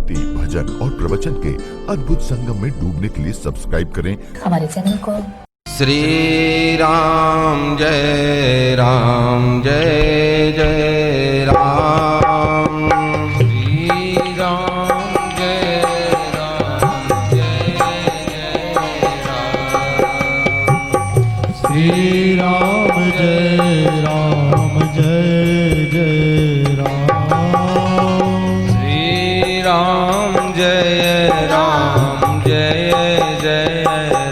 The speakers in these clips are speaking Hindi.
भक्ति, भजन और प्रवचन के अद्भुत संगम में डूबने के लिए सब्सक्राइब करें हमारे चैनल को। श्री राम जय राम, जय जय राम। श्री राम जय राम, जय जय राम। श्री राम जय राम, जय जय राम। श्री राम जय राम, जय जय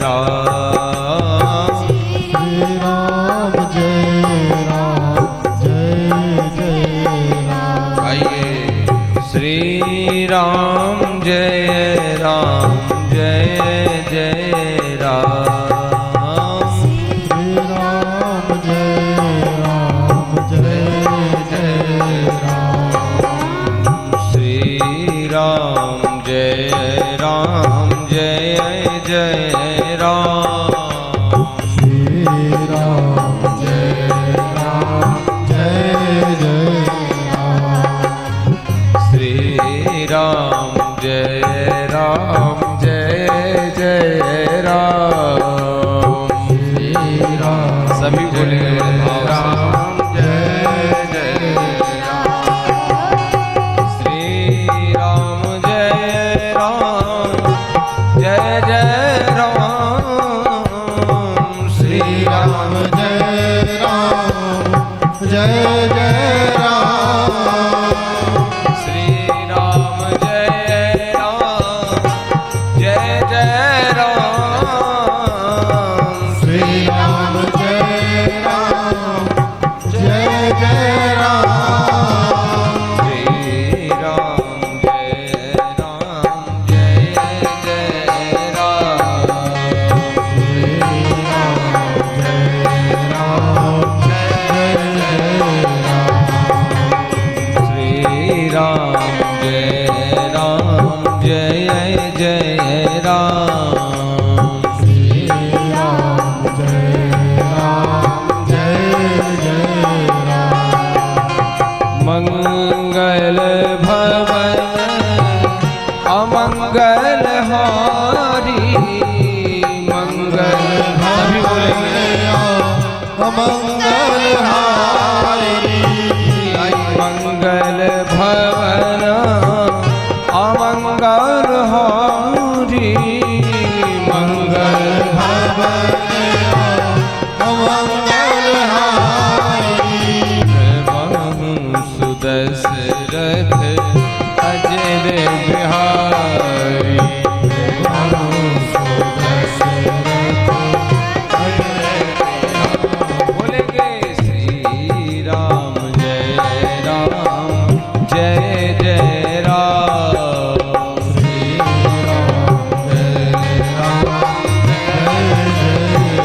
राम। श्री राम जय राम, जय जय राम। आइए श्री राम जय राम, जय जय राम। श्री राम जय राम, जय जय राम। श्री राम जय राम, जय जय राम। श्री राम जय राम, जय जय राम। श्री राम जय राम, जय जय राम। श्री राम सभी बोलेंगे भाव से। राम जय जय राम। श्री राम जय राम, जय जय राम। श्री राम जय राम, जय जय राम। श्री राम जय राम, जय जय राम। श्री राम जय राम, जय जय राम। श्री राम जय राम, जय जय राम। श्री राम जय राम, जय जय राम। श्री राम जय राम, जय जय राम। मंगल भवन अमंगल हारी। मंगल सभी बोलेंगे। अमंगल हारी। मंगल भवन अमंगल हारी। मंगल भवन अमंगल हारी। बहु सुदशरथ अजर बिहारी। बोलेंगे श्री राम जय राम, जय जय राम। श्री राम जय राम, जय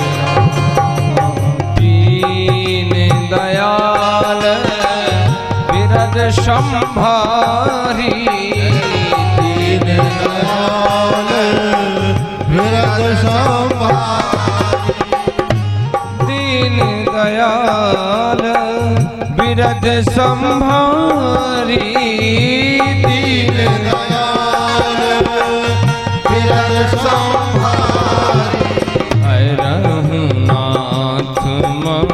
राम। दीन दयाल बिरद संभारी। दीन दयाल बिरद संभारी। दीन दयाल बिरद संभारी। दीन दयाल बिरद संभारी। रघुनाथ मम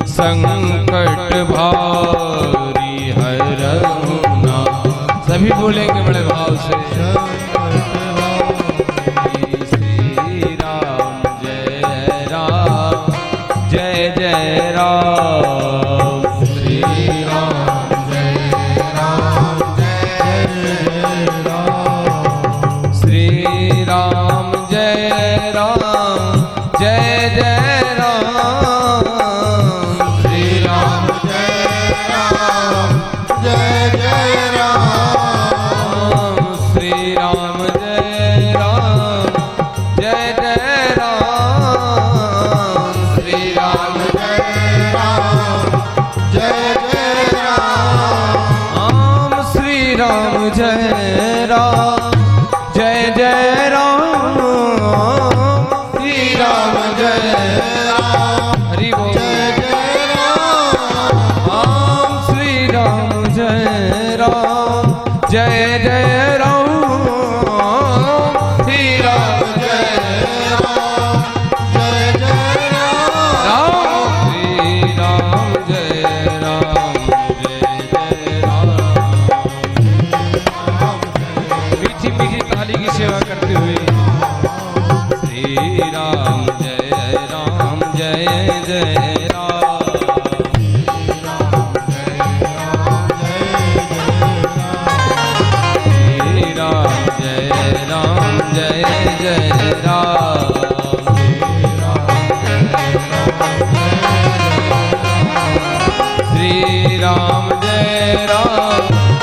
संकट भारी। है रघुनाथ सभी बोलेंगे बड़े भाव से। श्री राम जय राम, जय जय राम। श्री राम जय राम, जय जय राम। श्री राम जय राम, जय जय राम। श्री राम जय राम, जय जय राम। श्री राम जय राम, जय जय राम। श्री राम जय राम, जय जय राम। श्री राम जय राम, जय जय राम। श्री राम जय राम, हरि बोल। जय जय राम। श्री राम जय राम, जय जय राम श्री राम जय राम जय जय राम राम श्री राम जय राम जय जय राम। मीठी मीठी ताली की सेवा करते हुए श्री राम जय राम जय जय राम। श्री राम जय राम जय जय राम। श्री राम जय राम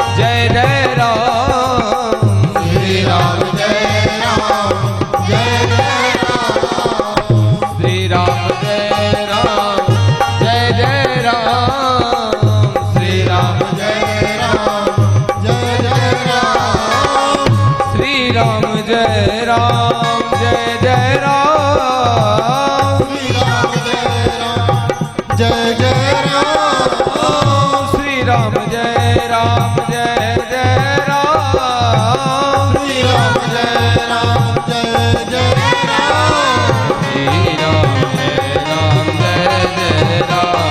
जय जय राम। श्री राम जय राम जय जय राम श्री राम जय राम जय जय राम। श्री राम जय राम जय जय राम श्री राम जय राम जय जय राम। श्री राम जय राम जय जय राम श्री राम जय राम जय जय राम। श्री राम जय राम जय जय राम श्री राम जय राम जय जय राम।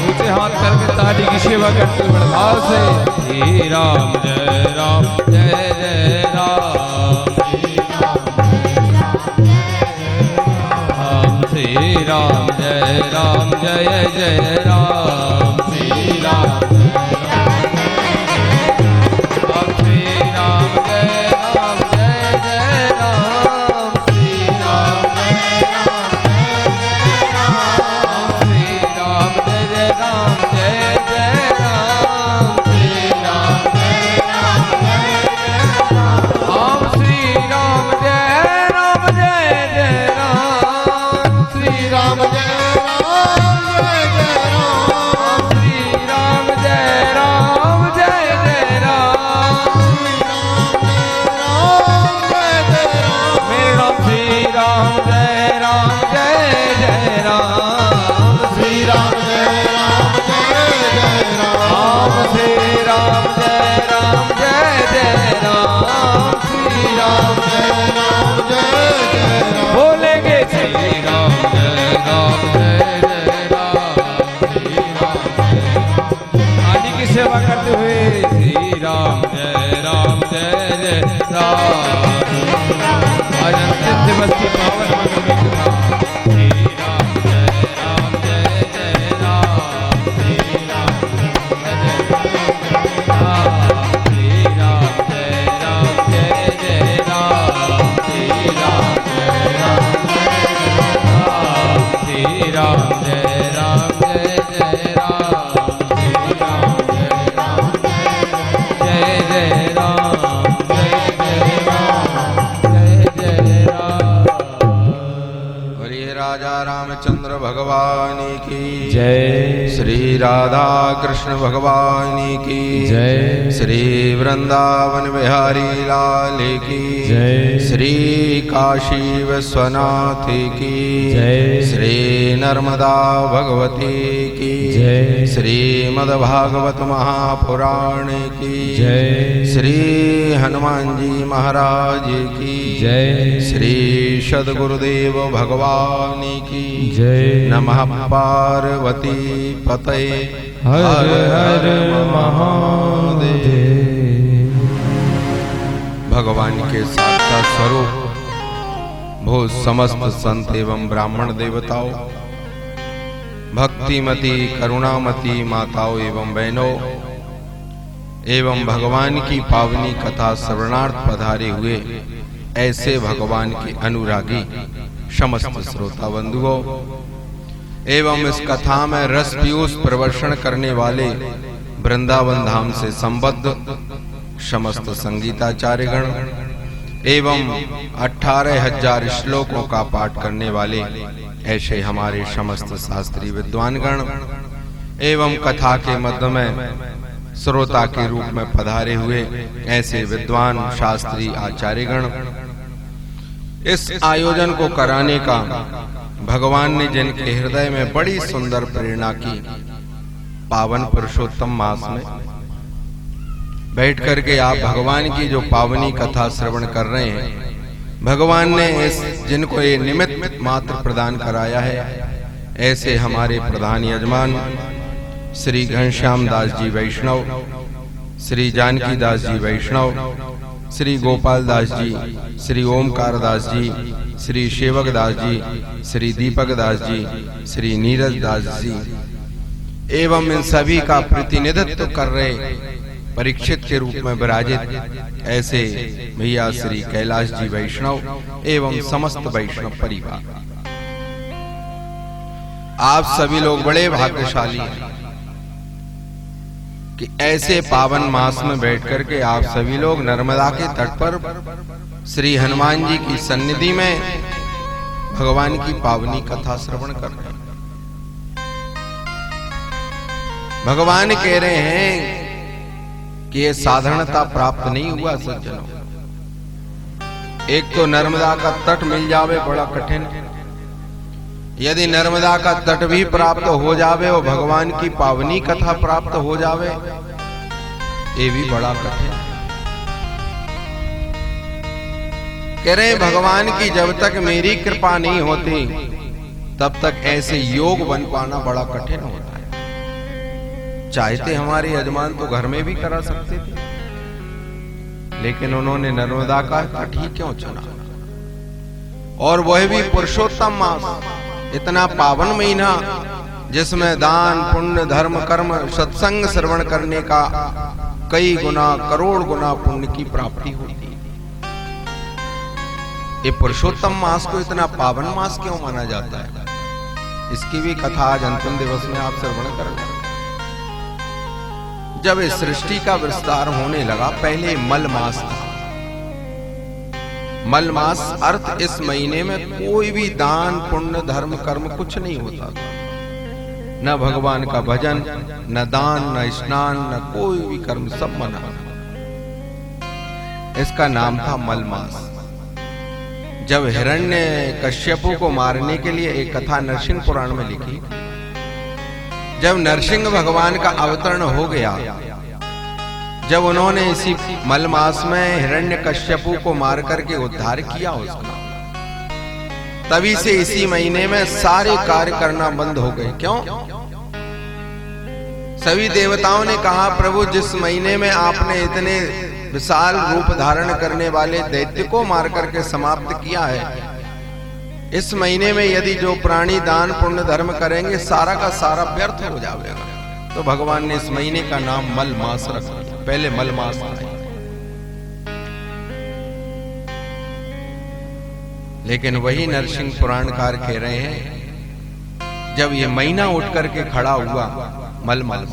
ऊंचे हाथ करके ताली की सेवा करते हुए बड़े भाव से श्री राम जय राम जय जय राम। श्री राम जय राम जय जय राम। श्री राम श्री राम जय राम जय जय राम। श्री राम श्री राम जय जय राम जय जय राम। श्री राम राम श्री राम जय राम जय जय राम। श्री राम जय राम जय जय राम श्री राम जय राम जय जय राम। मेरे राम श्री राम जय राम जय जय राम। श्री राम जय राम जय जय राम श्री राम जय राम जय जय राम। श्री राम जय राम जय जय राम बोलेंगे श्री राम जय राम जय जय राम। आदि की सेवा करते हुए श्री राम जय राम जय जय राम। आज अंतिम दिवस की पावन मंगल में कथा श्री राम जय राम जय जय राम। श्री राम जय राम श्री राम जय राम जय जय राम। श्री राम जय राम श्री राम जय राम जय जय राम। श्री राम जय राम जय जय राम जय जय राम जय जय राम। बोलिए राजा रामचंद्र भगवान की जय श्री राधा कृष्ण भगवान की जय श्री वृंदावन बिहारी लाल की जय श्री काशी विश्वनाथ की जय श्री नर्मदा भगवती की जय श्रीमद्भागवत महापुराण की जय श्री हनुमान जी महाराज की जय श्री सद्गुरुदेव भगवान की जय नमः पार्वती पतये हर हर महादेव। भगवान के साक्षात स्वरूप भो समस्त संत एवं ब्राह्मण देवताओं, भक्तिमती करुणामती माताओं एवं बहनों एवं भगवान की पावनी कथा श्रवणार्थ पधारे हुए ऐसे भगवान के अनुरागी समस्त श्रोता बंधुओं एवं इस कथा में रस पीयूष प्रवर्षण करने वाले वृंदावन धाम से संबद्ध समस्त संगीताचार्यगण एवं 18,000 श्लोकों का पाठ करने वाले ऐसे हमारे समस्त शास्त्रीय विद्वानगण एवं कथा के मध्य में श्रोता के रूप में पधारे हुए ऐसे विद्वान शास्त्री आचार्यगण, इस आयोजन को कराने का भगवान ने जिनके हृदय में बड़ी सुंदर प्रेरणा की, पावन पुरुषोत्तम मास में बैठ करके आप भगवान की जो पावनी कथा श्रवण कर रहे हैं, भगवान ने जिनको ये निमित्त मात्र प्रदान कराया है, ऐसे हमारे प्रधान यजमान श्री घनश्याम दास जी वैष्णव, श्री जानकी दास जी वैष्णव, श्री गोपाल दास जी, श्री ओमकार दास जी, श्री सेवक दास जी, श्री दीपक दास जी, श्री नीरज दास जी एवं इन सभी का प्रतिनिधित्व कर रहे परीक्षित के रूप में विराजित ऐसे भैया श्री कैलाश जी वैष्णव एवं समस्त वैष्णव परिवार, आप सभी लोग बड़े भाग्यशाली हैं कि ऐसे पावन मास में बैठ करके आप सभी लोग नर्मदा के तट पर श्री हनुमान जी की सन्निधि में भगवान की पावनी कथा श्रवण कर रहे हैं। भगवान कह रहे हैं कि ये साधारणता प्राप्त नहीं हुआ सज्जनों। एक तो नर्मदा का तट मिल जावे बड़ा कठिन, यदि नर्मदा का तट भी प्राप्त हो जावे और भगवान की पावनी कथा प्राप्त हो जावे, ये भी बड़ा कठिन। कह रहे भगवान की जब तक मेरी कृपा नहीं होती तब तक ऐसे योग बन पाना बड़ा कठिन होता है। चाहते हमारे यजमान तो घर में भी करा सकते थे, लेकिन उन्होंने नर्मदा का तट ही क्यों चुना, और वह भी पुरुषोत्तम मास, इतना पावन महीना जिसमें दान पुण्य धर्म कर्म सत्संग श्रवण करने का कई गुना करोड़ गुना पुण्य की प्राप्ति होती है। ये पुरुषोत्तम मास को इतना पावन मास क्यों माना जाता है, इसकी भी कथा आज अंतिम दिवस में आप श्रवण कर लें। जब इस सृष्टि का विस्तार होने लगा, पहले मल मास था। मल मास अर्थ इस महीने में कोई भी दान पुण्य धर्म कर्म कुछ नहीं होता था, न भगवान का भजन, न दान, न स्नान, न कोई भी कर्म, सब मना। इसका नाम था मल मास। जब हिरण्य कश्यपु को मारने के लिए एक कथा नरसिंह पुराण में लिखी, जब नरसिंह भगवान का अवतरण हो गया, जब उन्होंने इसी मल मास में हिरण्य कश्यपु को मार करके उद्धार किया उसका, तभी से इसी महीने में सारे कार्य करना बंद हो गए। क्यों? सभी देवताओं ने कहा, प्रभु जिस महीने में आपने इतने विशाल रूप धारण करने वाले दैत्य को मार करके समाप्त किया है, इस महीने में यदि जो प्राणी दान पुण्य धर्म करेंगे सारा का सारा व्यर्थ हो जाएगा। तो भगवान ने इस महीने का नाम मल मास रखा। पहले मल मास था, लेकिन वही नरसिंह पुराणकार कह रहे हैं, जब ये महीना उठ करके खड़ा हुआ मल मास,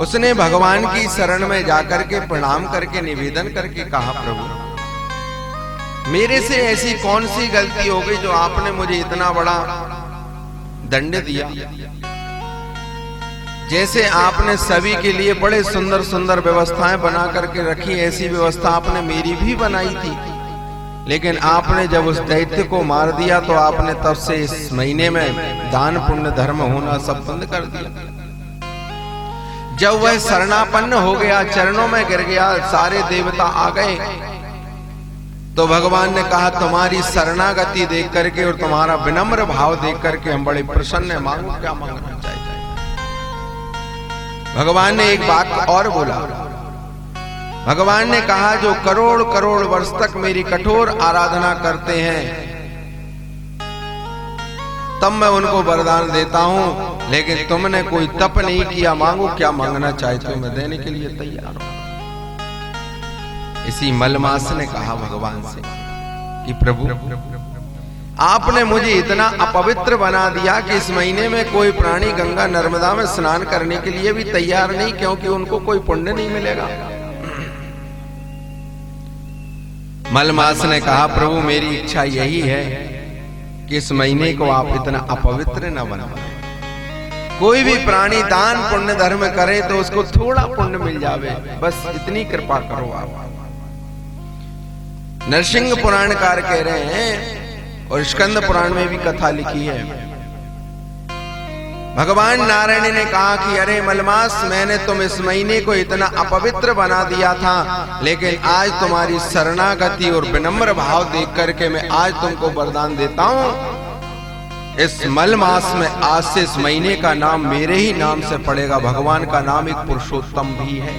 उसने भगवान की शरण में जाकर के प्रणाम करके निवेदन करके कहा, प्रभु मेरे से ऐसी कौन सी गलती हो गई जो आपने मुझे इतना बड़ा दंड दिया। जैसे आपने सभी के लिए बड़े सुंदर सुंदर व्यवस्थाएं बना करके रखी, ऐसी व्यवस्था आपने मेरी भी बनाई थी, लेकिन आपने जब उस दैत्य को मार दिया तो आपने तब से इस महीने में दान पुण्य धर्म होना सब बंद कर दिया। जब वह शरणापन्न हो गया, चरणों में गिर गया, सारे देवता आ गए, तो भगवान ने कहा, तुम्हारी शरणागति देख करके और तुम्हारा विनम्र भाव देख करके हम बड़े प्रसन्न हैं, मांगो क्या मांगना चाहिए। भगवान ने एक बात और बोला, भगवान ने कहा, जो करोड़ करोड़ वर्ष तक मेरी कठोर आराधना करते हैं तब मैं उनको वरदान देता हूं, लेकिन तुमने कोई तप नहीं किया, मांगो क्या मांगना चाहते हो, मैं देने के लिए तैयार हूं। इसी मलमास ने कहा भगवान से कि प्रभु आपने मुझे इतना अपवित्र बना दिया कि इस महीने में कोई प्राणी गंगा नर्मदा में स्नान करने के लिए भी तैयार नहीं, क्योंकि उनको कोई पुण्य नहीं मिलेगा। मलमास ने कहा, प्रभु मेरी इच्छा यही है कि इस महीने को आप इतना अपवित्र न बनाएं। कोई भी प्राणी दान पुण्य धर्म करे तो उसको थोड़ा पुण्य मिल जावे, बस इतनी कृपा करो आप। नरसिंह पुराणकार कह रहे हैं, और स्कंद पुराण में भी कथा लिखी है भगवान नारायण ने कहा कि अरे मलमास, मैंने तुम इस महीने को इतना अपवित्र बना दिया था, लेकिन आज तुम्हारी शरणागति और विनम्र भाव देख करके मैं आज तुमको वरदान देता हूं। इस मलमास में आज से इस महीने का नाम मेरे ही नाम से पड़ेगा। भगवान का नाम एक पुरुषोत्तम भी है।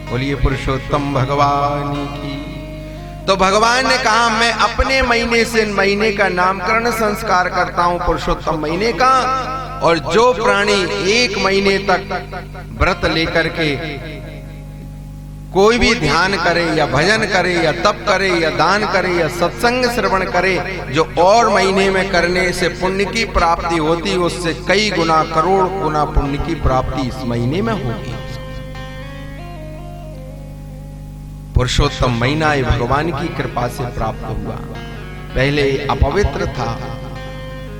बोलिए पुरुषोत्तम भगवान की। तो भगवान ने कहा मैं अपने महीने से महीने का नामकरण संस्कार करता हूं, पुरुषोत्तम महीने का। और जो प्राणी एक महीने तक व्रत लेकर के कोई भी ध्यान करे या भजन करे या तप करे या दान करे या सत्संग श्रवण करे, जो और महीने में करने से पुण्य की प्राप्ति होती, उससे कई गुना करोड़ गुना पुण्य की प्राप्ति इस महीने में होगी। पुरुषोत्तम महीना ये भगवान की कृपा से प्राप्त हुआ। पहले अपवित्र था,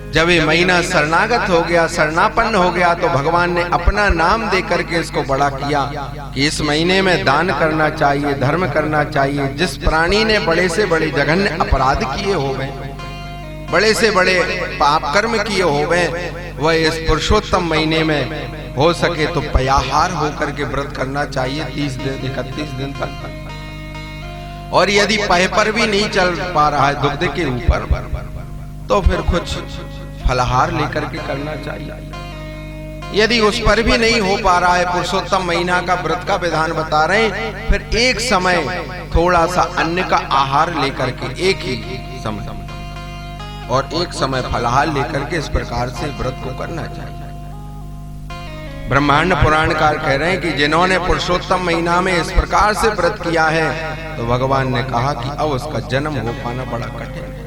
जब ये महीना शरणागत हो गया, शरणापन्न हो गया, तो भगवान ने अपना नाम देकर के इसको बड़ा किया कि इस महीने में दान करना चाहिए, धर्म करना चाहिए। जिस प्राणी ने बड़े से बड़े जघन्य अपराध किए हो गए, बड़े से बड़े पाप कर्म किए हो गए, वह इस पुरुषोत्तम महीने में हो सके तो पयाहार होकर के व्रत करना चाहिए 30 दिन 31 दिन तक। और यदि पह पर भी नहीं चल पा रहा है दुग्ध के ऊपर, तो फिर कुछ फलाहार लेकर के करना चाहिए। यदि उस पर भी नहीं हो पा रहा है, पुरुषोत्तम महीना का व्रत का विधान बता रहे हैं, फिर एक समय थोड़ा सा अन्न का आहार लेकर के एक ही समय और एक समय फलाहार लेकर के इस प्रकार से व्रत को करना चाहिए। ब्रह्मांड पुराणकार कह रहे हैं कि जिन्होंने पुरुषोत्तम महीना में इस प्रकार से व्रत किया है, तो भगवान ने कहा कि अब उसका जन्म हो पाना बड़ा कठिन है।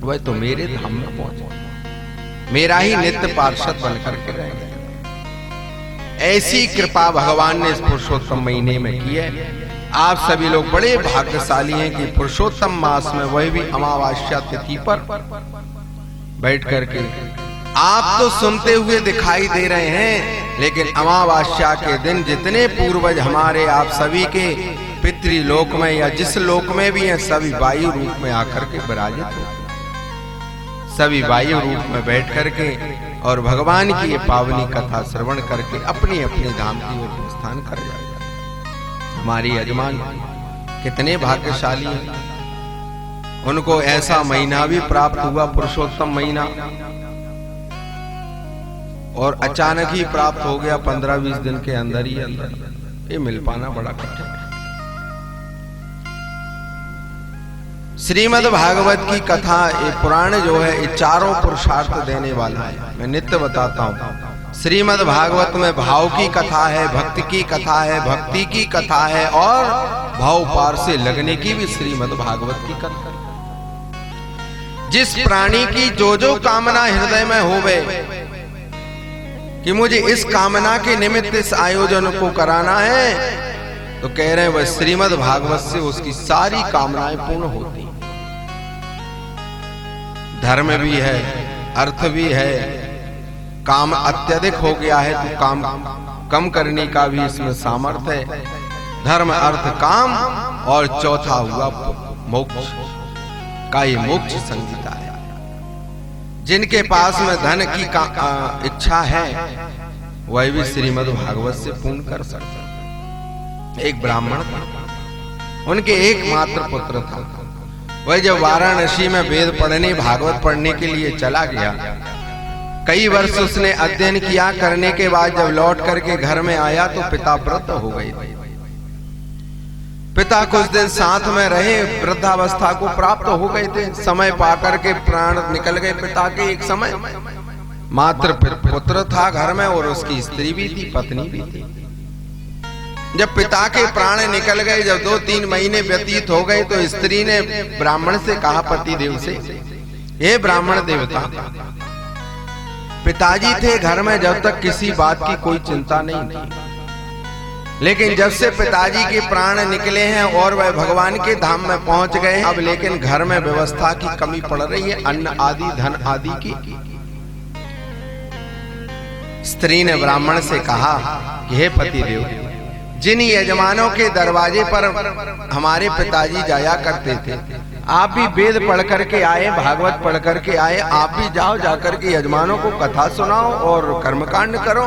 वह तो मेरे धाम में पहुंचे, मेरा ही नित्य पार्षद बनकर के रहेंगे। ऐसी कृपा भगवान ने इस पुरुषोत्तम महीने में की है। आप सभी लोग बड़े भाग्यशाली हैं कि पुरुषोत्तम मास में, वह भी अमावस्या तिथि पर बैठ करके आप तो सुनते हुए दिखाई दे रहे हैं, लेकिन अमावस्या के दिन जितने पूर्वज हमारे आप सभी के पितृलोक में या जिस लोक में भी हैं, सभी वायु रूप में आकर के विराजित होते, सभी वायु रूप में बैठ करके और भगवान की ये पावनी कथा श्रवण करके अपनी अपनी धाम की ओर प्रस्थान कर जाएगा। हमारी यजमान कितने भाग्यशाली हैं, उनको ऐसा महीना भी प्राप्त हुआ, पुरुषोत्तम महीना, और अचानक ही प्राप्त हो गया 15-20 दिन के अंदर ही अंदर। ये मिल पाना बड़ा कठिन है। श्रीमद् भागवत की कथा, ये पुराण जो है, ये चारों पुरुषार्थ देने वाला है। मैं नित्य बताता हूँ, श्रीमद् भागवत में भाव की कथा है, भक्ति की कथा है, भक्ति की कथा है, और भाव पार से लगने की भी श्रीमद् भागवत की कथा। जिस प्राणी की जो कामना हृदय में होवे कि मुझे इस कामना के निमित्त इस आयोजन को कराना है, तो कह रहे हैं वह श्रीमद् भागवत से उसकी सारी कामनाएं पूर्ण होती। धर्म भी है, अर्थ भी है, काम अत्यधिक हो गया है तो काम कम करने का भी इसमें सामर्थ्य है। धर्म, अर्थ, काम, और चौथा हुआ मोक्ष का, ये मोक्ष संगीता है। जिनके पास में धन की इच्छा है, वह भी श्रीमद् भागवत से पूर्ण कर सकता। एक ब्राह्मण था, उनके एकमात्र पुत्र था। वह जब वाराणसी में वेद पढ़ने, भागवत पढ़ने के लिए चला गया, कई वर्ष उसने अध्ययन किया। करने के बाद जब लौट करके घर में आया तो पिता वृद्ध हो गए थे। पिता कुछ दिन साथ में रहे, वृद्धावस्था को प्राप्त हो गए थे। समय पाकर के प्राण निकल गए पिता के। एक समय मात्र पुत्र था घर में, और उसकी स्त्री भी थी, पत्नी भी थी। जब पिता के प्राण निकल गए, जब 2-3 महीने व्यतीत हो गए, तो स्त्री ने ब्राह्मण से कहा, पति देव से, हे ब्राह्मण देवता, पिताजी थे घर में जब तक किसी बात की कोई चिंता नहीं थी, लेकिन जब से पिताजी के प्राण निकले हैं और वह भगवान के धाम में पहुंच गए, अब लेकिन घर में व्यवस्था की कमी पड़ रही है, अन्न आदि, धन आदि की। स्त्री ने ब्राह्मण से कहा कि हे पति देव, जिन यजमानों के दरवाजे पर हमारे पिताजी जाया करते थे, आप भी वेद पढ़ करके आए, भागवत पढ़ करके आए, आप भी जाओ, जाकर के यजमानों को कथा सुनाओ और कर्मकांड करो,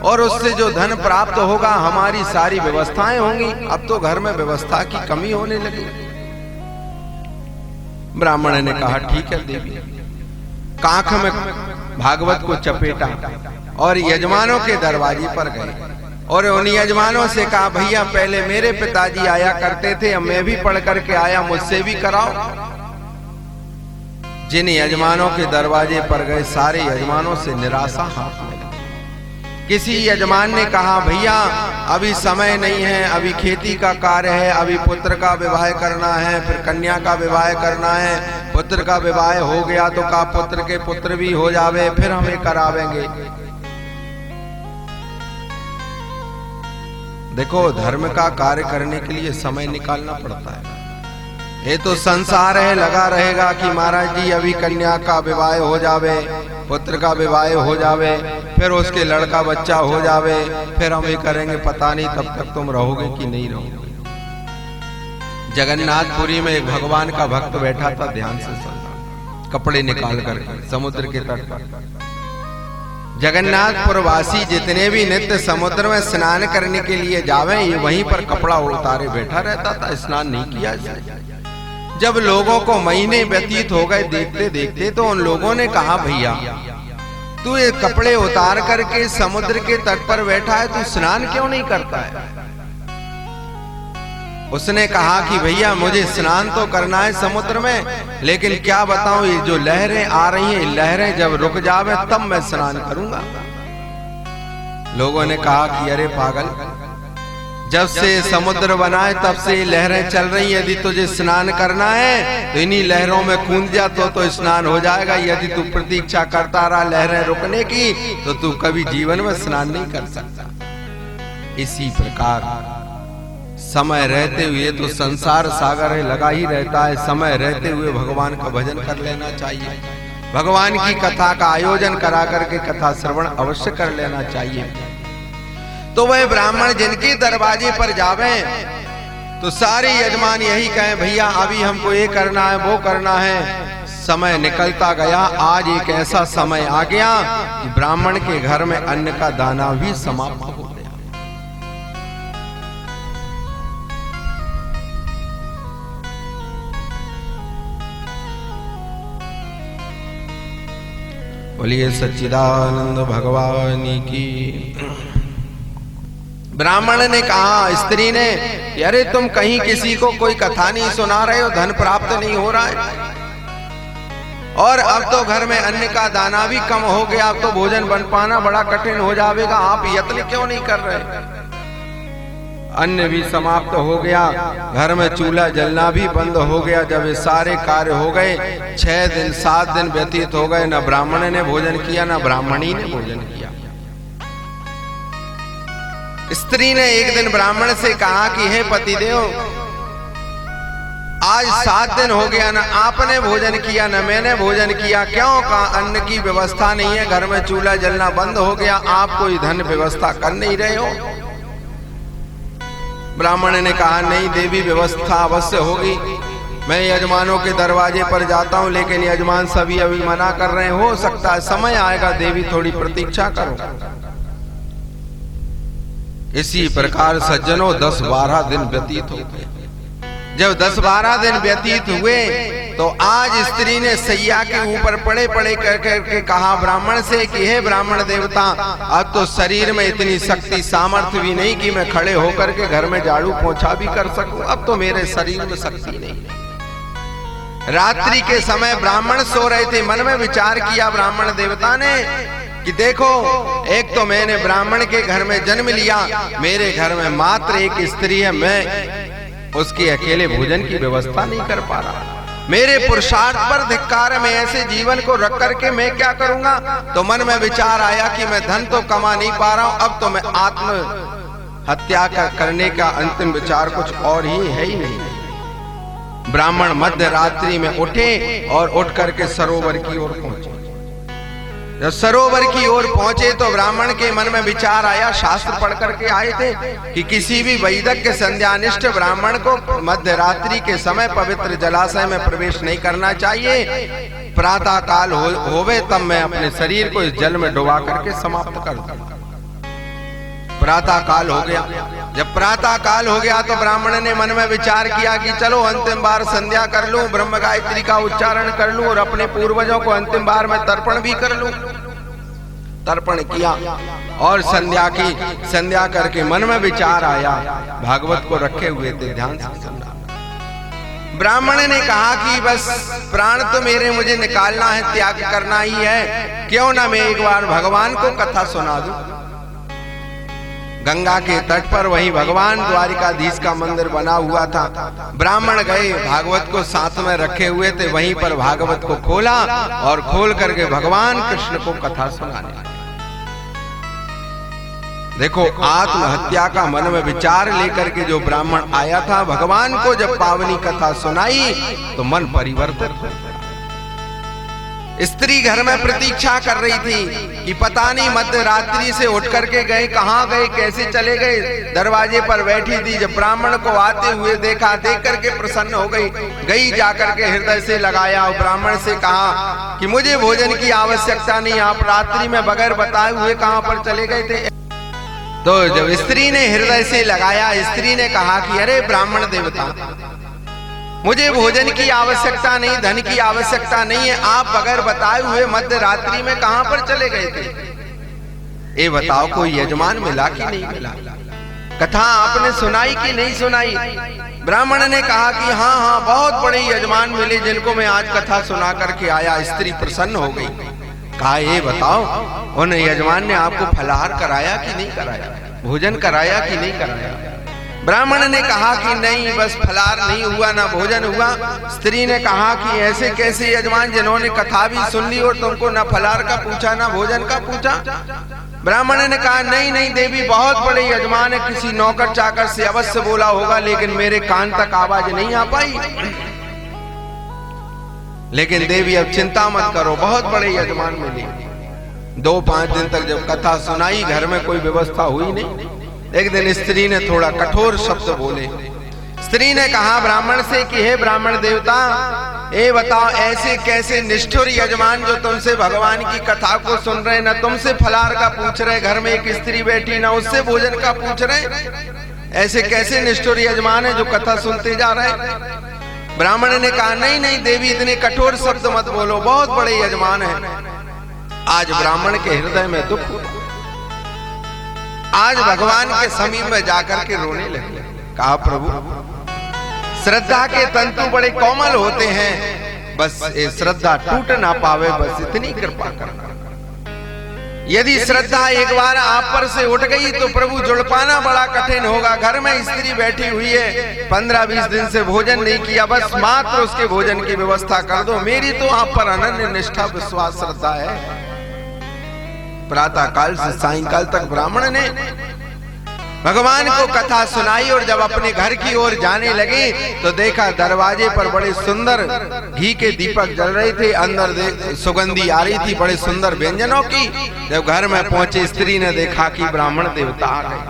और उससे जो धन प्राप्त होगा हमारी सारी व्यवस्थाएं होंगी। अब तो घर में व्यवस्था की कमी होने लगी। ब्राह्मण ने कहा ठीक है देवी। कांख में भागवत को चपेटा और यजमानों के दरवाजे पर गए और उन यजमानों से कहा भैया पहले मेरे पिताजी आया करते थे, अब मैं भी पढ़ करके आया, मुझसे भी कराओ। जिन यजमानों के दरवाजे पर गए सारे यजमानों से निराशा हाथ में लगी। किसी यजमान ने कहा भैया अभी समय नहीं है, अभी खेती का कार्य है, अभी पुत्र का विवाह करना है, फिर कन्या का विवाह करना है, पुत्र का विवाह हो गया तो का पुत्र के पुत्र भी हो जावे, फिर हमें करावेंगे। देखो धर्म का कार्य करने के लिए समय निकालना पड़ता है। ये तो संसार है, लगा रहेगा कि महाराज जी अभी कन्या का विवाह हो जावे, पुत्र का विवाह हो जावे, फिर उसके लड़का बच्चा हो जावे, फिर हम ये करेंगे, पता नहीं तब तक तुम रहोगे कि नहीं रहोगे। जगन्नाथपुरी में एक भगवान का भक्त बैठा था, ध्यान से सुनना, कपड़े निकाल कर समुद्र के तट पर। जगन्नाथपुर वासी जितने भी नित्य समुद्र में स्नान करने के लिए जावे, ये वहीं पर कपड़ा उतारे बैठा रहता था, स्नान नहीं किया इसने। जब लोगों को महीने व्यतीत हो गए देखते देखते, तो उन लोगों ने कहा भैया तू ये कपड़े उतार करके समुद्र के तट पर बैठा है, तू स्नान क्यों नहीं करता है? उसने कहा कि भैया मुझे स्नान तो करना है समुद्र में, लेकिन क्या बताऊं ये जो लहरें आ रही हैं, लहरें जब रुक जावे तब मैं स्नान करूंगा। लोगों ने कहा कि अरे पागल, जब से समुद्र बना है तब से लहरें चल रही, यदि तुझे स्नान करना है तो इन्हीं लहरों में कूद जा तो स्नान हो जाएगा। यदि तू प्रतीक्षा करता रहा लहरें रुकने की तो तू कभी जीवन में स्नान नहीं कर सकता। इसी प्रकार समय रहते हुए तो संसार सागर है, लगा ही रहता है, समय रहते हुए भगवान का भजन कर लेना चाहिए। भगवान की कथा का आयोजन करा करके कथा श्रवण अवश्य कर लेना चाहिए। तो वह ब्राह्मण जिनके दरवाजे पर जावे तो सारे यजमान यही कहें भैया अभी हमको ये करना है, वो करना है। समय निकलता गया, आज एक ऐसा समय आ गया कि ब्राह्मण के घर में अन्न का दाना भी समाप्त हो गया। बोलिए सच्चिदानंद भगवान की। ब्राह्मण ने कहा स्त्री ने, अरे तुम कहीं किसी को कोई कथा नहीं सुना रहे हो, धन प्राप्त नहीं हो रहा है, और अब तो घर में अन्न का दाना भी कम हो गया, अब तो भोजन बन पाना बड़ा कठिन हो जाएगा, आप यत्न क्यों नहीं कर रहे? अन्न भी समाप्त हो गया, घर में चूल्हा जलना भी बंद हो गया। जब ये सारे कार्य हो गए, 6 दिन 7 दिन व्यतीत हो गए, न ब्राह्मण ने भोजन किया न ब्राह्मणी ने भोजन किया। स्त्री ने एक दिन ब्राह्मण से कहा कि हे पतिदेव, आज 7 दिन हो गया, न आपने भोजन किया न मैंने भोजन किया, क्यों? कहा अन्न की व्यवस्था नहीं है, घर में चूल्हा जलना बंद हो गया, आप कोई धन व्यवस्था कर नहीं रहे हो। ब्राह्मण ने कहा नहीं देवी, व्यवस्था अवश्य होगी, मैं यजमानों के दरवाजे पर जाता हूं, लेकिन यजमान सभी अभी मना कर रहे हैं, हो सकता है समय आएगा, देवी थोड़ी प्रतीक्षा करो। इसी प्रकार सज्जनों 10-12 दिन व्यतीत हो गए। जब 10-12 दिन व्यतीत हुए तो आज स्त्री ने सैया के ऊपर पड़े पड़े करके कहा ब्राह्मण से कि हे ब्राह्मण देवता, अब तो शरीर में इतनी शक्ति सामर्थ्य भी नहीं कि मैं खड़े होकर के घर में झाड़ू पोंछा भी कर सकूं, अब तो मेरे शरीर में शक्ति नहीं। रात्रि के समय ब्राह्मण सो रहे थे, मन में विचार किया ब्राह्मण देवता ने कि देखो, एक तो मैंने ब्राह्मण के घर में जन्म लिया, मेरे घर में मात्र एक स्त्री है, मैं उसके अकेले भोजन की व्यवस्था नहीं कर पा रहा, मेरे पुरुषार्थ पर धिक्कार है, मैं ऐसे जीवन को रख करके मैं क्या करूंगा? तो मन में विचार आया कि मैं धन तो कमा नहीं पा रहा हूं, अब तो मैं आत्म हत्या करने का अंतिम विचार कुछ और ही है ही नहीं। ब्राह्मण मध्य रात्रि में उठे और उठ करके सरोवर की ओर पहुंचे। जब सरोवर की ओर पहुंचे तो ब्राह्मण के मन में विचार आया, शास्त्र पढ़ करके आए थे कि किसी भी वैदिक संध्यानिष्ठ ब्राह्मण को मध्य रात्रि के समय पवित्र जलाशय में प्रवेश नहीं करना चाहिए। प्रातः काल होवे तब मैं अपने शरीर को इस जल में डुबा करके समाप्त कर दूं। प्रातः काल हो गया। जब प्रातः काल हो गया तो ब्राह्मण ने मन में विचार किया कि चलो अंतिम बार संध्या कर लूं, ब्रह्म गायत्री का उच्चारण कर लूं और अपने पूर्वजों को अंतिम बार में तर्पण भी कर लूं। तर्पण किया और संध्या करके मन में विचार आया, भागवत को रखे हुए थे, ध्यान से सुनना। ब्राह्मण ने कहा कि बस प्राण तो मेरे मुझे निकालना है, त्याग करना ही है, क्यों ना मैं एक बार भगवान को कथा सुना दूं। गंगा के तट पर वही भगवान द्वारिकाधीश का मंदिर बना हुआ था। ब्राह्मण गए, भागवत को साथ में रखे हुए थे, वहीं पर भागवत को खोला और खोल करके भगवान कृष्ण को कथा सुनाने। देखो, आत्महत्या का मन में विचार लेकर के जो ब्राह्मण आया था, भगवान को जब पावनी कथा सुनाई तो मन परिवर्तित हो गया। स्त्री घर में प्रतीक्षा कर रही थी कि पता नहीं मध्य रात्रि से उठ करके गए, कहाँ गए, कैसे चले गए। दरवाजे पर बैठी थी, जब ब्राह्मण को आते हुए देखा, देख करके प्रसन्न हो गई जाकर के हृदय से लगाया और ब्राह्मण से कहा कि मुझे भोजन की आवश्यकता नहीं, आप रात्रि में बगैर बताए हुए कहाँ पर चले गए थे। तो जब स्त्री ने हृदय से लगाया, स्त्री ने कहा कि अरे ब्राह्मण देवता, मुझे भोजन की आवश्यकता नहीं, धन की आवश्यकता नहीं है, आप बगैर बताए हुए मध्य रात्रि में कहां पर चले गए थे। ये बताओ, कोई यजमान मिला कि नहीं मिला? कथा आपने सुनाई कि नहीं सुनाई? ब्राह्मण ने कहा कि हाँ हाँ, बहुत बड़े यजमान मिले जिनको मैं आज कथा सुना करके आया। स्त्री प्रसन्न हो गई। कहा, ये बताओ, उन यजमान ने आपको फलाहार कराया कि नहीं कराया, भोजन कराया कि नहीं कराया? ब्राह्मण ने कहा कि नहीं, बस फलाहार नहीं हुआ, ना भोजन हुआ। स्त्री ने कहा कि ऐसे कैसे यजमान जिन्होंने कथा भी सुन ली और तुमको ना फलाहार का पूछा ना भोजन का पूछा? ब्राह्मण ने कहा, नहीं नहीं देवी, बहुत बड़े यजमान है, किसी नौकर चाकर से अवश्य बोला होगा, लेकिन मेरे कान तक आवाज नहीं आ पाई। लेकिन देवी अब चिंता मत करो, बहुत बड़े यजमान मिले। 2-5 दिन तक जब कथा सुनाई, घर में कोई व्यवस्था हुई नहीं। एक दिन स्त्री ने थोड़ा कठोर शब्द बोले। स्त्री ने कहा ब्राह्मण से कि हे ब्राह्मण देवता, ये बताओ, ऐसे कैसे निष्ठुर यजमान जो तुमसे भगवान की कथा को सुन रहे, ना तुमसे फलाहार का पूछ रहे, घर में एक स्त्री बैठी ना उससे भोजन का पूछ रहे, ऐसे कैसे निष्ठुर यजमान है जो कथा सुनते जा रहे? ब्राह्मण ने कहा, नहीं नहीं देवी, इतने कठोर शब्द मत बोलो, बहुत बड़े यजमान हैं। आज ब्राह्मण के हृदय में दुख, आज भगवान के समीप में जाकर के रोने लगे। कहा, प्रभु, श्रद्धा के तंतु बड़े कोमल होते हैं, बस ये श्रद्धा टूट ना पावे, बस इतनी कृपा करना। यदि श्रद्धा एक बार आप पर से उठ गई तो प्रभु जुड़ पाना बड़ा कठिन होगा। घर में स्त्री बैठी हुई है, 15-20 दिन से भोजन नहीं किया, बस मात्र उसके भोजन की व्यवस्था कर दो। मेरी तो आप पर अनन्य निष्ठा विश्वास श्रद्धा है। प्रातः काल से सायंकाल तक ब्राह्मण ने भगवान को कथा सुनाई और जब अपने घर की ओर जाने लगे तो देखा दरवाजे पर बड़े सुंदर घी के दीपक जल रहे थे, अंदर सुगंधी आ रही थी बड़े सुंदर व्यंजनों की। जब घर में पहुंचे, स्त्री ने देखा कि ब्राह्मण देवता आ गए।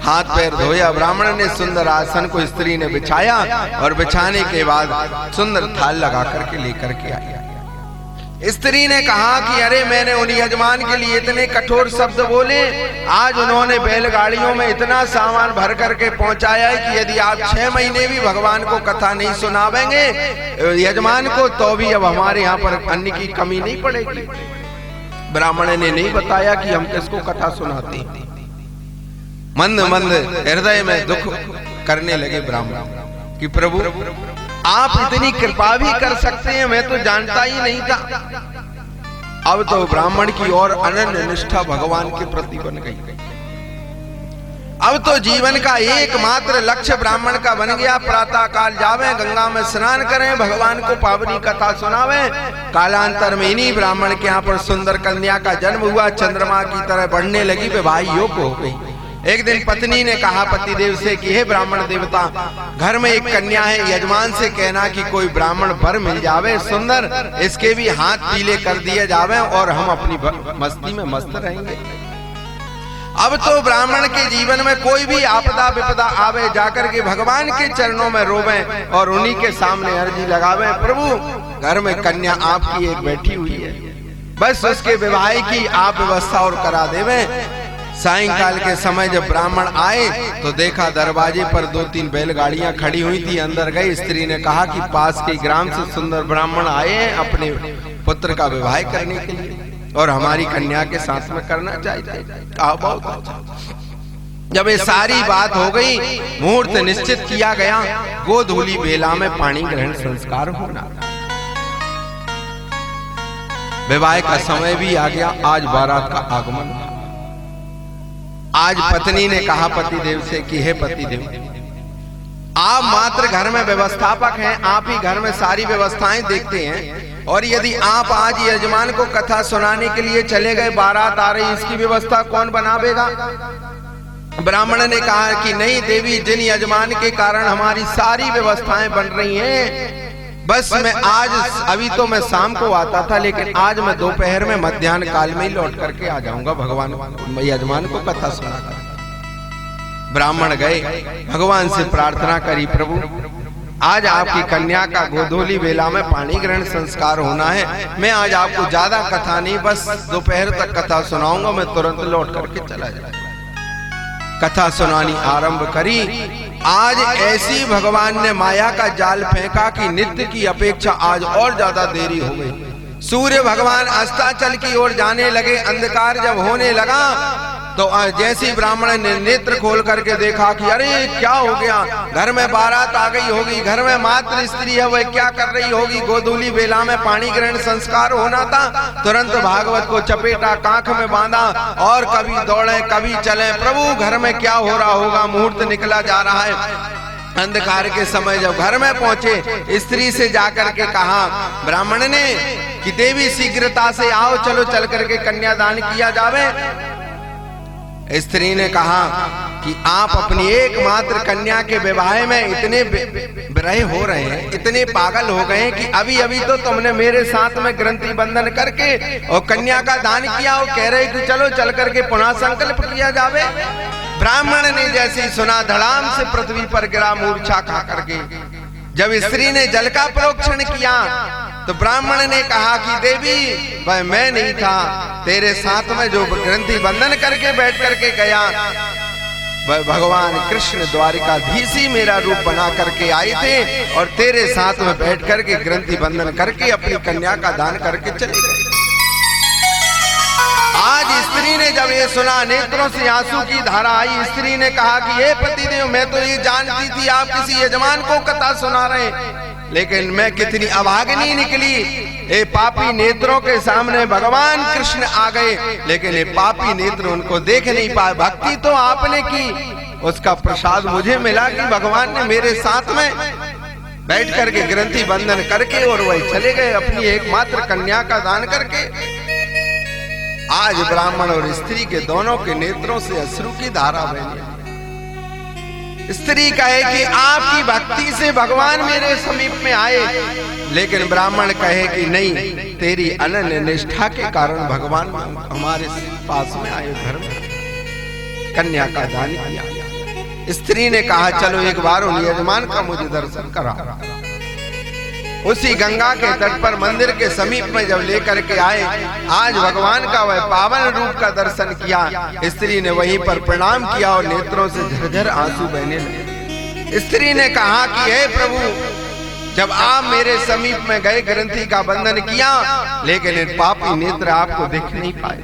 हाथ पैर धोया, ब्राह्मण ने सुंदर आसन को स्त्री ने बिछाया और बिछाने के बाद सुंदर थाल लगा करके लेकर के आया। स्त्री ने कहा कि अरे, मैंने उन यजमान के लिए इतने कठोर शब्द बोले, आज उन्होंने बैलगाड़ियों में इतना सामान भर करके पहुंचाया है कि यदि आप 6 महीने भी भगवान को कथा नहीं सुनावेंगे यजमान को, तो भी अब हमारे यहाँ पर अन्न की कमी नहीं पड़ेगी। ब्राह्मण ने नहीं बताया कि हम किसको कथा सुनाते हैं। मंद मंद हृदय में दुख करने लगे ब्राह्मण कि प्रभु, आप इतनी कृपा भी कर सकते हैं, मैं तो जानता ही नहीं था। अब तो ब्राह्मण की ओर अनन्य निष्ठा भगवान के प्रति बन गई। अब तो जीवन का एकमात्र लक्ष्य ब्राह्मण का बन गया। प्रातः काल जावे, गंगा में स्नान करें, भगवान को पावनी कथा सुनावे। कालांतर में इन्हीं ब्राह्मण के यहाँ पर सुंदर कन्या का जन्म हुआ, चंद्रमा की तरह बढ़ने लगी, विवाह योग हो गई। एक दिन पत्नी ने कहा पतिदेव से कि हे ब्राह्मण देवता, घर में एक कन्या है, यजमान से कहना कि कोई ब्राह्मण वर मिल जावे सुंदर, इसके भी हाथ पीले कर दिए जावे और हम अपनी मस्ती में मस्त रहेंगे। अब तो ब्राह्मण के जीवन में कोई भी आपदा विपदा आवे, जाकर के भगवान के चरणों में रोवे और उन्हीं के सामने अर्जी लगावे, प्रभु घर में कन्या आपकी एक बैठी हुई है, बस उसके विवाह की आप व्यवस्था और करा देवे। सायंकाल के समय जब ब्राह्मण आए तो देखा दरवाजे पर 2-3 बैलगाड़ियां खड़ी हुई थी। अंदर गई, स्त्री ने कहा कि पास के ग्राम से सुंदर ब्राह्मण आए हैं अपने पुत्र का विवाह करने के लिए और हमारी कन्या के साथ में करना चाहिए। कहा बहुत अच्छा। जब ये सारी बात हो गई, मुहूर्त निश्चित किया गया, गोधूली बेला में पानी ग्रहण संस्कार होना। विवाह का समय भी आ गया। आज बारात का आगमन। आज पत्नी ने कहा पतिदेव से कि हे पतिदेव, आप मात्र घर में व्यवस्थापक हैं, आप ही घर में सारी व्यवस्थाएं देखते हैं, और यदि आप आज यजमान को कथा सुनाने के लिए चले गए, बारात आ रही, इसकी व्यवस्था कौन बनावेगा? ब्राह्मण ने कहा कि नहीं देवी, जिन यजमान के कारण हमारी सारी व्यवस्थाएं बन रही हैं, बस मैं आज, अभी तो मैं शाम को आता था, लेकिन आज मैं दोपहर में मध्याह्न काल में ही लौट करके आ जाऊंगा भगवान यजमान को कथा सुनाकर। ब्राह्मण गए, भगवान से प्रार्थना करी, प्रभु आज आपकी कन्या का गोधूली बेला में पानी ग्रहण संस्कार होना है, मैं आज आपको ज्यादा कथा नहीं, बस दोपहर तक कथा सुनाऊंगा, मैं तुरंत लौट करके चला जाऊंगा। कथा सुनानी आरंभ करी। आज ऐसी भगवान ने माया का जाल फेंका कि नित्य की अपेक्षा आज और ज्यादा देरी हो गई। सूर्य भगवान अस्ताचल की ओर जाने लगे। अंधकार जब होने लगा तो जैसी ब्राह्मण ने नेत्र खोल करके देखा कि अरे क्या हो गया, घर में बारात आ गई होगी, घर में मात्र स्त्री है, वह क्या कर रही होगी? गोधूली बेला में पानी ग्रहण संस्कार होना था। तुरंत भागवत को चपेटा, कांख में बांधा और कभी दौड़े कभी चले, प्रभु घर में क्या हो रहा होगा? मुहूर्त निकला जा रहा है। अंधकार के समय जब घर में पहुंचे, स्त्री से जाकर के कहा ब्राह्मण ने कि देवी शीघ्रता से आओ, चलो चल करके कन्यादान किया जावे। स्त्री ने कहा कि आप अपनी एकमात्र कन्या के विवाह में इतने विरह हो रहे हैं, इतने पागल हो गए हैं कि अभी अभी तो तुमने मेरे साथ में ग्रंथि बंधन करके और कन्या का दान किया और कह रहे कि चलो चल करके पुनः संकल्प किया जावे। ब्राह्मण ने जैसे सुना, धड़ाम से पृथ्वी पर गिरा मूर्छा खा करके। जब स्त्री ने जल का प्रोक्षण किया तो ब्राह्मण ने कहा कि देवी वह मैं नहीं था, तेरे साथ में जो ग्रंथि बंधन करके बैठ करके गया वह भगवान कृष्ण द्वारिकाधीश ही मेरा रूप बना करके आए थे और तेरे साथ में बैठ करके ग्रंथि बंधन करके अपनी कन्या का दान करके चले गए। आज स्त्री ने जब ये सुना, नेत्रों से आंसू की धारा आई। स्त्री ने कहा कि हे पतिदेव, मैं तो ये जानती थी आप किसी यजमान को कथा सुना रहे, लेकिन मैं कितनी अभागिनी निकली। ये पापी नेत्रों के सामने भगवान कृष्ण आ गए, लेकिन ये पापी नेत्र उनको देख नहीं पाए। भक्ति तो आपने की, उसका प्रसाद मुझे मिला कि भगवान ने मेरे साथ में बैठ करके ग्रंथि बंधन करके और वही चले गए अपनी एकमात्र कन्या का दान करके। आज ब्राह्मण और स्त्री के दोनों के नेत्रों से अश्रु की धारा बही। स्त्री कहे कि आपकी भक्ति से भगवान मेरे समीप में आए, लेकिन ब्राह्मण कहे कि नहीं, तेरी अनन्य निष्ठा के कारण भगवान हमारे पास में आए, घर में कन्या का दान किया। स्त्री ने कहा चलो एक बार उन यजमान का मुझे दर्शन करा। उसी गंगा के तट पर मंदिर के समीप में जब लेकर के आए, आज भगवान का वह पावन रूप का दर्शन किया। स्त्री ने वहीं पर प्रणाम किया और नेत्रों से झरझर आंसू बहने लगे। स्त्री ने कहा कि हे प्रभु, जब आप मेरे समीप में गए, ग्रंथि का बंधन किया, लेकिन इन पापी नेत्र आपको देख नहीं पाए।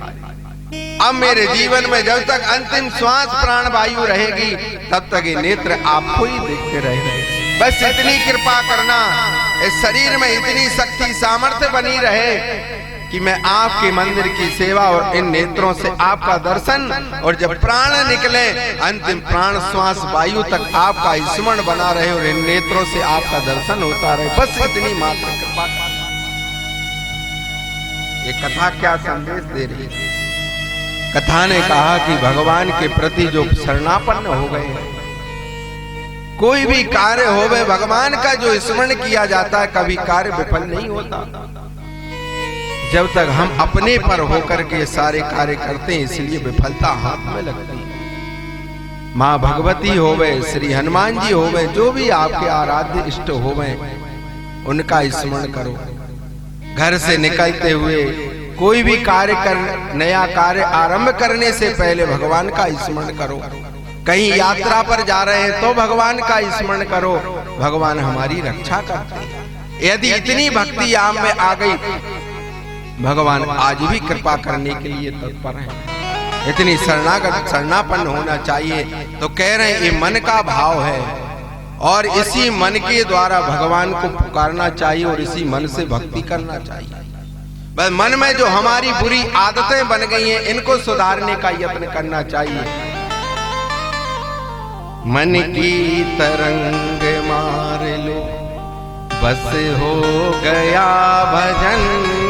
अब मेरे जीवन में जब तक अंतिम श्वास प्राण वायु रहेगी, तब तक ये नेत्र आपको ही देखते रहेंगे। बस इतनी कृपा करना, इस शरीर में इतनी शक्ति सामर्थ्य बनी रहे कि मैं आपके मंदिर की सेवा और इन नेत्रों से आपका दर्शन, और जब प्राण निकले अंतिम प्राण श्वास वायु तक आपका स्मरण बना रहे और इन नेत्रों से आपका दर्शन होता रहे। बस इतनी मात्र कृपा। ये कथा क्या संदेश दे रही है? कथा ने कहा कि भगवान के प्रति जो शरणापन्न हो गए हैं, कोई भी कार्य होवे भगवान का जो स्मरण किया जाता है, कभी कार्य विफल नहीं होता जब तक हम अपने पर होकर के सारे कार्य करते हैं, इसलिए विफलता हाथ में लगती है। माँ भगवती होवे, श्री हनुमान जी होवे, जो भी आपके आराध्य इष्ट होवे, उनका स्मरण करो। घर से निकलते हुए कोई भी कार्य नया कार्य आरंभ करने से पहले भगवान का स्मरण करो। कहीं यात्रा पर जा रहे हैं तो भगवान का स्मरण करो, भगवान हमारी रक्षा करते हैं। यदि इतनी भक्ति आप में आ गई, भगवान आज भी कृपा करने के लिए तत्पर है। इतनी शरणापन्न होना चाहिए। तो कह रहे हैं ये मन का भाव है और इसी मन के द्वारा भगवान को पुकारना चाहिए और इसी मन से भक्ति करना चाहिए। बस मन में जो हमारी बुरी आदतें बन गई हैं, इनको सुधारने का यत्न करना चाहिए। मन की तरंग मार लो, बस हो गया भजन।